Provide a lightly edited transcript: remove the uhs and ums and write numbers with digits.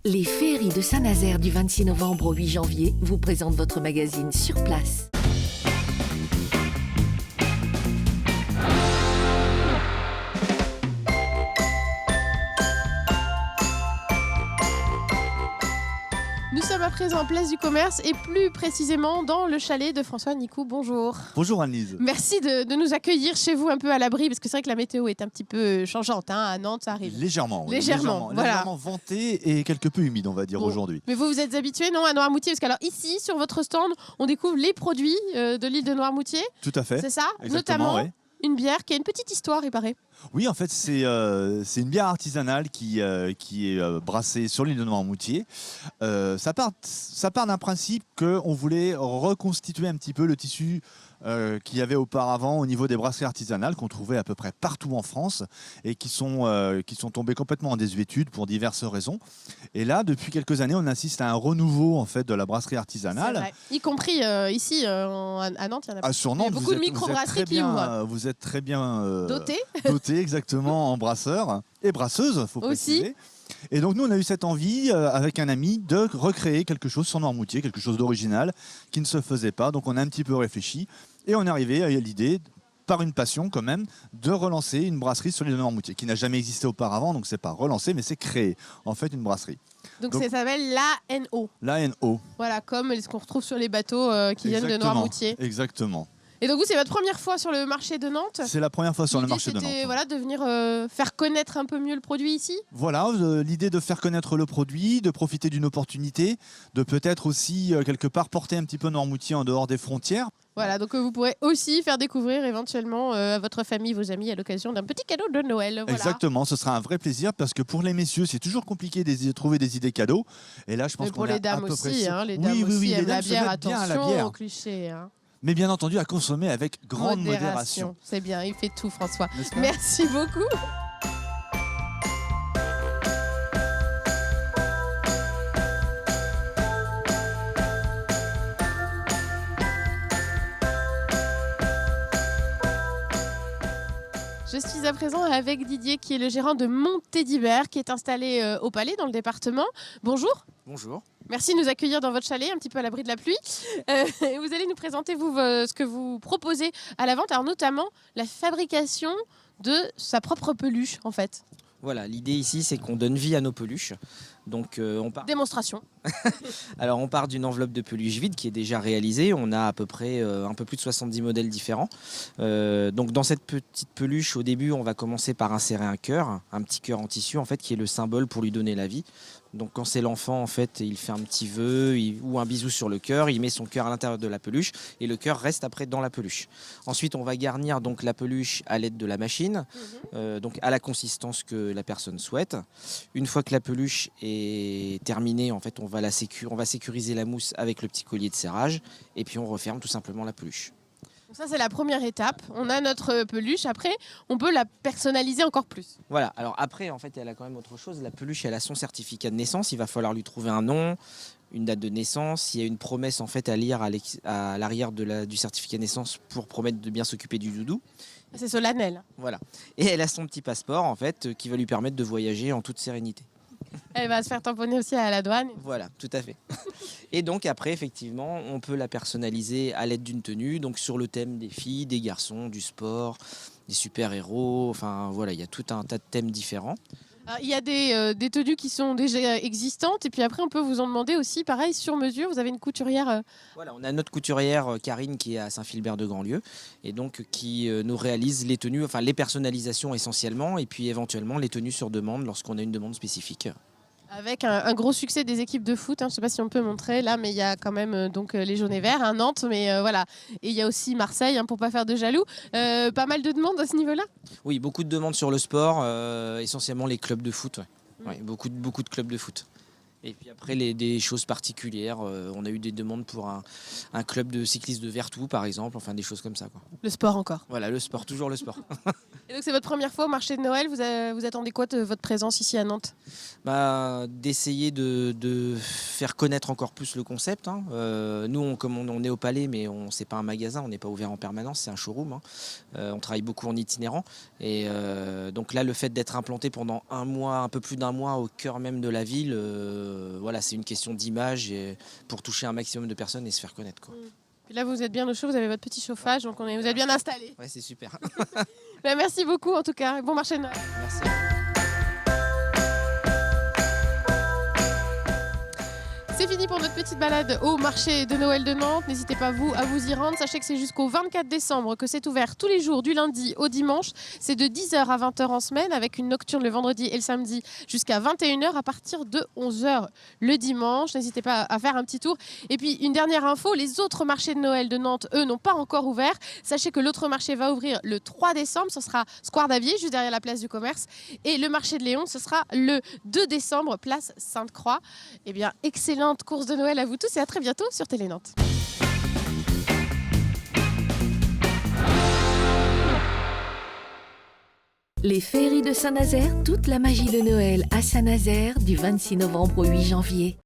Les féeries de Saint-Nazaire du 26 novembre au 8 janvier vous présentent votre magazine Sur Place. Nous sommes à présent place du commerce et plus précisément dans le chalet de François Nicou. Bonjour. Bonjour Anne-Lise. Merci de nous accueillir chez vous un peu à l'abri parce que c'est vrai que la météo est un petit peu changeante. À Nantes, ça arrive. Légèrement, Légèrement, voilà. légèrement venté et quelque peu humide, on va dire, aujourd'hui. Mais vous êtes habitué, non, à Noirmoutier? Parce qu'alors ici, sur votre stand, on découvre les produits de l'île de Noirmoutier. Tout à fait. C'est ça? Exactement, Notamment ouais. une bière qui a une petite histoire, il paraît. Oui, en fait, c'est une bière artisanale qui est brassée sur l'île de Noirmoutier. Ça part d'un principe qu'on voulait reconstituer un petit peu le tissu qu'il y avait auparavant au niveau des brasseries artisanales qu'on trouvait à peu près partout en France et qui sont tombées complètement en désuétude pour diverses raisons. Et là, depuis quelques années, on assiste à un renouveau en fait de la brasserie artisanale. C'est vrai. Y compris ici à Nantes, il y en a Sur Nantes, beaucoup de microbrasseries qui ouvrent. Vous êtes très bien Doté. exactement en brasseurs et brasseuses, faut Aussi. préciser. Et donc nous, on a eu cette envie avec un ami de recréer quelque chose sur Noirmoutier, quelque chose d'original qui ne se faisait pas. Donc on a un petit peu réfléchi et on est arrivé à l'idée, par une passion quand même, de relancer une brasserie sur l'île de Noirmoutier qui n'a jamais existé auparavant. Donc c'est pas relancer, mais c'est créer en fait une brasserie. Donc ça s'appelle l'ANO. L'ANO. Voilà, comme ce qu'on retrouve sur les bateaux qui viennent de Noirmoutier. Exactement. Et donc vous, c'est votre première fois sur le marché de Nantes? C'est la première fois sur le marché de Nantes. L'idée, c'était de venir faire connaître un peu mieux le produit ici? Voilà, l'idée de faire connaître le produit, de profiter d'une opportunité, de peut-être aussi quelque part porter un petit peu Noirmoutier en dehors des frontières. Voilà, donc vous pourrez aussi faire découvrir éventuellement à votre famille, vos amis, à l'occasion d'un petit cadeau de Noël. Voilà. Exactement, ce sera un vrai plaisir parce que pour les messieurs, c'est toujours compliqué de trouver des idées cadeaux. Et là, je pense mais qu'on pour les dames aussi, les dames aussi aiment la bière, attention au cliché. Mais bien entendu, à consommer avec grande modération. C'est bien, il fait tout, François. Merci beaucoup. Je suis à présent avec Didier, qui est le gérant de Montédibert, qui est installé au Palais, dans le département. Bonjour. Bonjour. Merci de nous accueillir dans votre chalet, un petit peu à l'abri de la pluie. Vous allez nous présenter, ce que vous proposez à la vente, alors notamment la fabrication de sa propre peluche, en fait. Voilà, l'idée ici, c'est qu'on donne vie à nos peluches. Donc, on part... Démonstration. Alors, on part d'une enveloppe de peluche vide qui est déjà réalisée. On a à peu près un peu plus de 70 modèles différents. Donc, dans cette petite peluche, au début, on va commencer par insérer un cœur, un petit cœur en tissu, en fait, qui est le symbole pour lui donner la vie. Donc quand c'est l'enfant, en fait, il fait un petit vœu ou un bisou sur le cœur, il met son cœur à l'intérieur de la peluche et le cœur reste après dans la peluche. Ensuite, on va garnir donc la peluche à l'aide de la machine, donc à la consistance que la personne souhaite. Une fois que la peluche est terminée, en fait, on va sécuriser la mousse avec le petit collier de serrage et puis on referme tout simplement la peluche. Donc ça, c'est la première étape. On a notre peluche. Après, on peut la personnaliser encore plus. Voilà. Alors après, en fait, elle a quand même autre chose. La peluche, elle a son certificat de naissance. Il va falloir lui trouver un nom, une date de naissance. Il y a une promesse en fait à lire à l'arrière du certificat de naissance pour promettre de bien s'occuper du doudou. C'est solennel. Voilà. Et elle a son petit passeport en fait qui va lui permettre de voyager en toute sérénité. Elle va se faire tamponner aussi à la douane. Voilà, tout à fait. Et donc après, effectivement, on peut la personnaliser à l'aide d'une tenue, donc sur le thème des filles, des garçons, du sport, des super-héros. Enfin voilà, il y a tout un tas de thèmes différents. Alors, il y a des tenues qui sont déjà existantes et puis après on peut vous en demander aussi, pareil, sur mesure. Vous avez une couturière. Voilà, on a notre couturière Karine qui est à Saint-Philbert-de-Grandlieu et donc qui nous réalise les tenues, enfin les personnalisations essentiellement et puis éventuellement les tenues sur demande lorsqu'on a une demande spécifique. Avec un gros succès des équipes de foot, je ne sais pas si on peut montrer là, mais il y a quand même donc les jaunes et verts, Nantes, mais voilà. Et il y a aussi Marseille, pour pas faire de jaloux. Pas mal de demandes à ce niveau-là? Oui, beaucoup de demandes sur le sport, essentiellement les clubs de foot. Ouais. Ouais, beaucoup de clubs de foot. Et puis après, des choses particulières. On a eu des demandes pour un club de cyclistes de Vertou, par exemple. Enfin, des choses comme ça, quoi. Le sport encore. Voilà, le sport, toujours le sport. Et donc, c'est votre première fois au marché de Noël. Vous attendez quoi de votre présence ici à Nantes? D'essayer de faire connaître encore plus le concept. Hein. Nous, comme on est au Palais, mais c'est pas un magasin, on n'est pas ouvert en permanence, c'est un showroom. Hein. On travaille beaucoup en itinérant. Et donc là, le fait d'être implanté pendant un mois, un peu plus d'un mois au cœur même de la ville, voilà, c'est une question d'image pour toucher un maximum de personnes et se faire connaître, quoi. Puis là, vous êtes bien au chaud, vous avez votre petit chauffage, donc vous êtes bien installé. Ouais, c'est super. Merci beaucoup en tout cas. Bon marché de Noël. Merci. C'est fini pour notre petite balade au marché de Noël de Nantes. N'hésitez pas à vous y rendre. Sachez que c'est jusqu'au 24 décembre que c'est ouvert tous les jours du lundi au dimanche. C'est de 10h à 20h en semaine avec une nocturne le vendredi et le samedi jusqu'à 21h à partir de 11h le dimanche. N'hésitez pas à faire un petit tour. Et puis une dernière info, les autres marchés de Noël de Nantes, eux, n'ont pas encore ouvert. Sachez que l'autre marché va ouvrir le 3 décembre. Ce sera Square d'Avier, juste derrière la place du commerce. Et le marché de Léon, ce sera le 2 décembre, place Sainte-Croix. Eh bien, excellente course de Noël à vous tous et à très bientôt sur Télé Nantes. Les féeries de Saint-Nazaire, toute la magie de Noël à Saint-Nazaire du 26 novembre au 8 janvier.